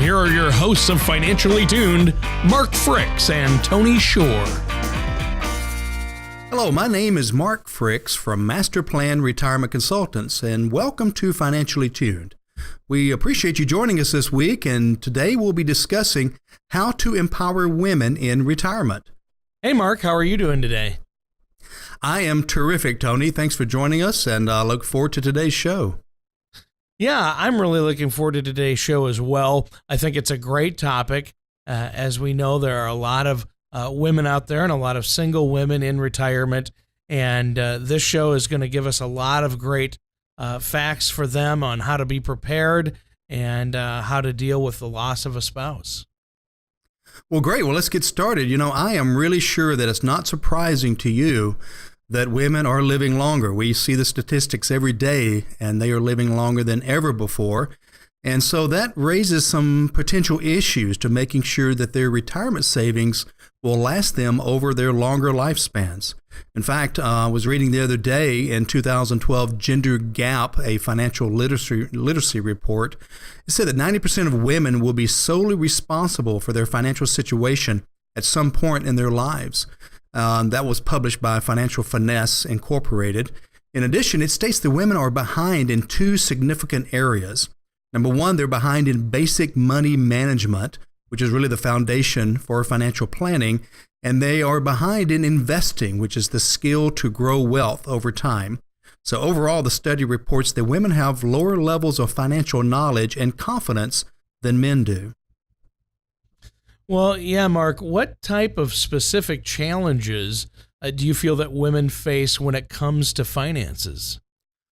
here are your hosts of Financially Tuned, Mark Fricks and Tony Shore. Hello, my name is Mark Fricks from MasterPlan Retirement Consultants, and welcome to Financially Tuned. We appreciate you joining us this week, and today we'll be discussing how to empower women in retirement. Hey, Mark, how are you doing today? I am terrific, Tony. Thanks for joining us, and I look forward to today's show. Yeah, I'm really looking forward to today's show as well. I think it's a great topic. As we know, there are a lot of women out there and a lot of single women in retirement, and this show is going to give us a lot of great facts for them on how to be prepared and how to deal with the loss of a spouse. Well, great. Well, let's get started. You know, I am really sure that it's not surprising to you that women are living longer. We see the statistics every day, and they are living longer than ever before. And so that raises some potential issues to making sure that their retirement savings will last them over their longer lifespans. In fact, I was reading the other day in 2012 Gender Gap, a financial literacy report. It said that 90% of women will be solely responsible for their financial situation at some point in their lives. That was published by Financial Finesse Incorporated. In addition, it states that women are behind in two significant areas. Number one, they're behind in basic money management, which is really the foundation for financial planning, and they are behind in investing, which is the skill to grow wealth over time. So overall, the study reports that women have lower levels of financial knowledge and confidence than men do. Well, yeah, Mark, what type of specific challenges do you feel that women face when it comes to finances?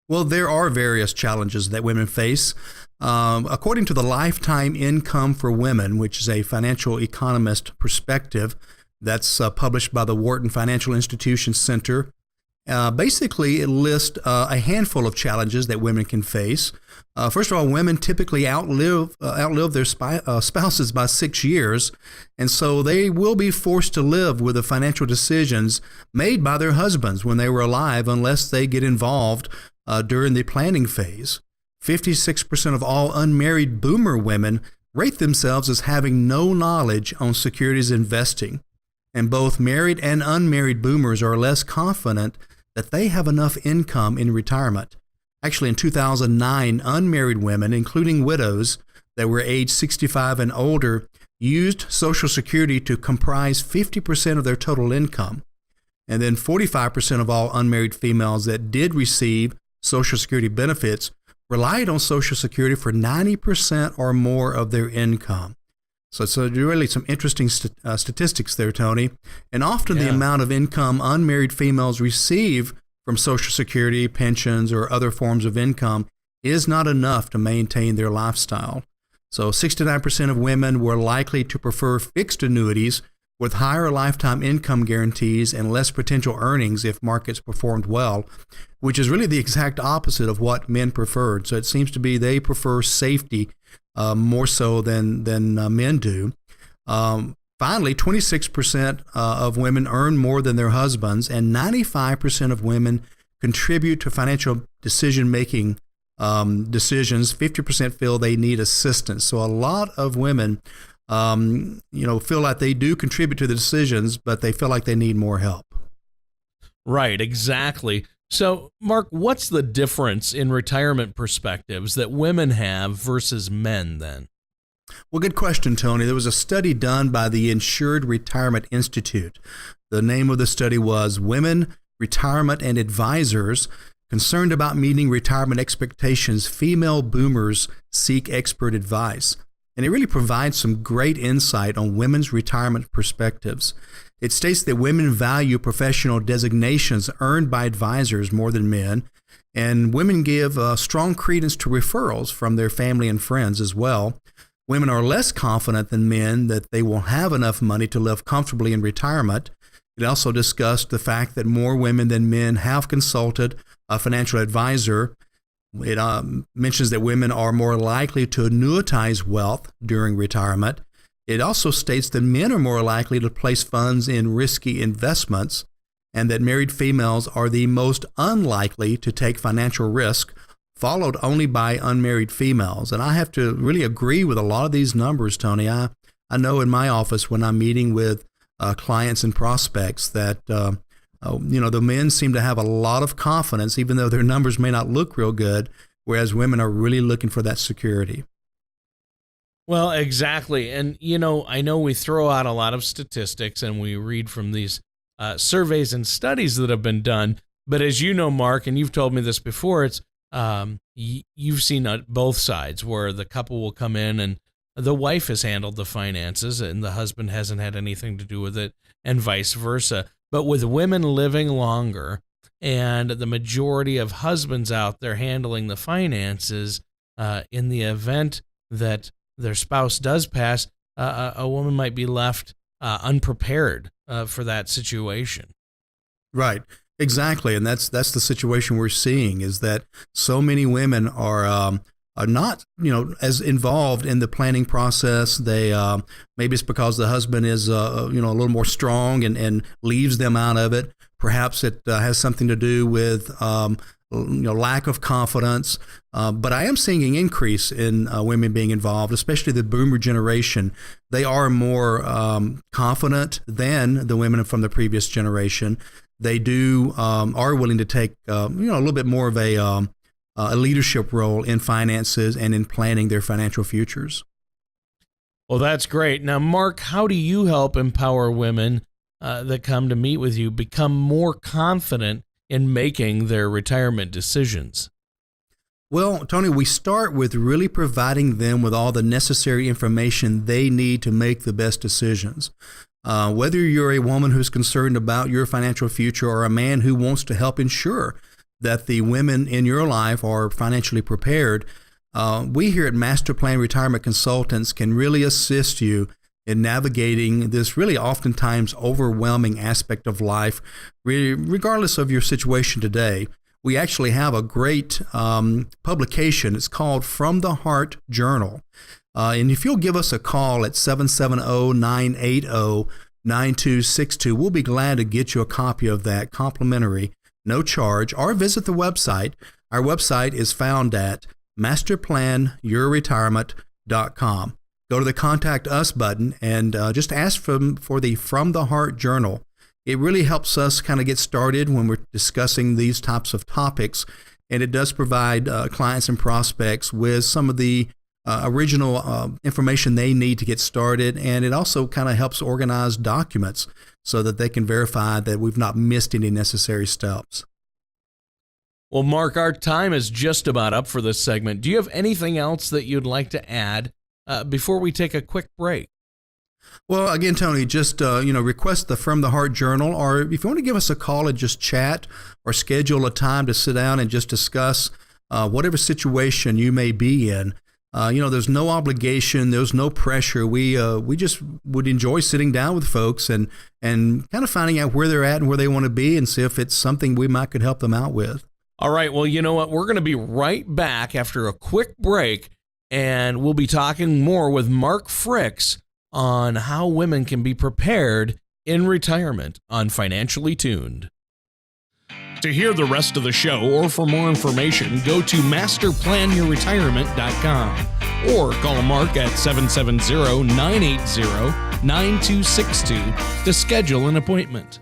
Well, there are various challenges that women face. According to the Lifetime Income for Women, which is a financial economist perspective that's published by the Wharton Financial Institution Center, basically it lists a handful of challenges that women can face. First of all, women typically outlive their spouses by 6 years, and so they will be forced to live with the financial decisions made by their husbands when they were alive unless they get involved during the planning phase. 56% of all unmarried boomer women rate themselves as having no knowledge on securities investing, and both married and unmarried boomers are less confident that they have enough income in retirement. Actually, in 2009, unmarried women, including widows that were age 65 and older, used Social Security to comprise 50% of their total income. And then 45% of all unmarried females that did receive Social Security benefits relied on Social Security for 90% or more of their income. So really some interesting statistics there, Tony. And often the amount of income unmarried females receive from Social Security, pensions, or other forms of income is not enough to maintain their lifestyle. So 69% of women were likely to prefer fixed annuities with higher lifetime income guarantees and less potential earnings if markets performed well, which is really the exact opposite of what men preferred. So it seems to be they prefer safety more so than men do. Finally, 26% of women earn more than their husbands, and 95% of women contribute to financial decision-making decisions. 50% feel they need assistance. So a lot of women, feel like they do contribute to the decisions, but they feel like they need more help. Right, exactly. So, Mark, what's the difference in retirement perspectives that women have versus men then? Well, good question, Tony. There was a study done by the Insured Retirement Institute. The name of the study was Women, Retirement, and Advisors Concerned About Meeting Retirement Expectations, Female Boomers Seek Expert Advice. And it really provides some great insight on women's retirement perspectives. It states that women value professional designations earned by advisors more than men, and women give strong credence to referrals from their family and friends as well. Women are less confident than men that they will have enough money to live comfortably in retirement. It also discussed the fact that more women than men have consulted a financial advisor. It mentions that women are more likely to annuitize wealth during retirement. It also states that men are more likely to place funds in risky investments, and that married females are the most unlikely to take financial risk, followed only by unmarried females. And I have to really agree with a lot of these numbers, Tony. I know in my office when I'm meeting with clients and prospects that the men seem to have a lot of confidence, even though their numbers may not look real good, whereas women are really looking for that security. Well, exactly. And, I know we throw out a lot of statistics and we read from these surveys and studies that have been done. But as you know, Mark, and you've told me this before, it's you've seen both sides where the couple will come in and the wife has handled the finances and the husband hasn't had anything to do with it, and vice versa. But with women living longer and the majority of husbands out there handling the finances, in the event that their spouse does pass, a woman might be left unprepared for that situation. Right. Exactly. And that's the situation we're seeing, is that so many women are not, as involved in the planning process. They maybe it's because the husband is, a little more strong and leaves them out of it. Perhaps it has something to do with, lack of confidence. But I am seeing an increase in women being involved, especially the boomer generation. They are more confident than the women from the previous generation. They are willing to take, a little bit more of a leadership role in finances and in planning their financial futures. Well, that's great. Now, Mark, how do you help empower women that come to meet with you become more confident in making their retirement decisions? Well, Tony, we start with really providing them with all the necessary information they need to make the best decisions. Whether you're a woman who's concerned about your financial future or a man who wants to help ensure that the women in your life are financially prepared, we here at MasterPlan Retirement Consultants can really assist you in navigating this really oftentimes overwhelming aspect of life, regardless of your situation today. We actually have a great publication. It's called From the Heart Journal. And if you'll give us a call at 770-980-9262, we'll be glad to get you a copy of that complimentary, no charge, or visit the website. Our website is found at masterplanyourretirement.com. Go to the Contact Us button and just ask for the From the Heart Journal. It really helps us kind of get started when we're discussing these types of topics, and it does provide clients and prospects with some of the original information they need to get started, and it also kind of helps organize documents so that they can verify that we've not missed any necessary steps. Well, Mark, our time is just about up for this segment. Do you have anything else that you'd like to add before we take a quick break? Well, again, Tony, just request the From the Heart Journal, or if you want to give us a call and just chat or schedule a time to sit down and just discuss whatever situation you may be in. There's no obligation, there's no pressure. We just would enjoy sitting down with folks and kind of finding out where they're at and where they want to be, and see if it's something we might could help them out with. All right. Well, you know what? We're going to be right back after a quick break, and we'll be talking more with Mark Fricks on how women can be prepared in retirement on Financially Tuned. To hear the rest of the show or for more information, go to masterplanyourretirement.com or call Mark at 770-980-9262 to schedule an appointment.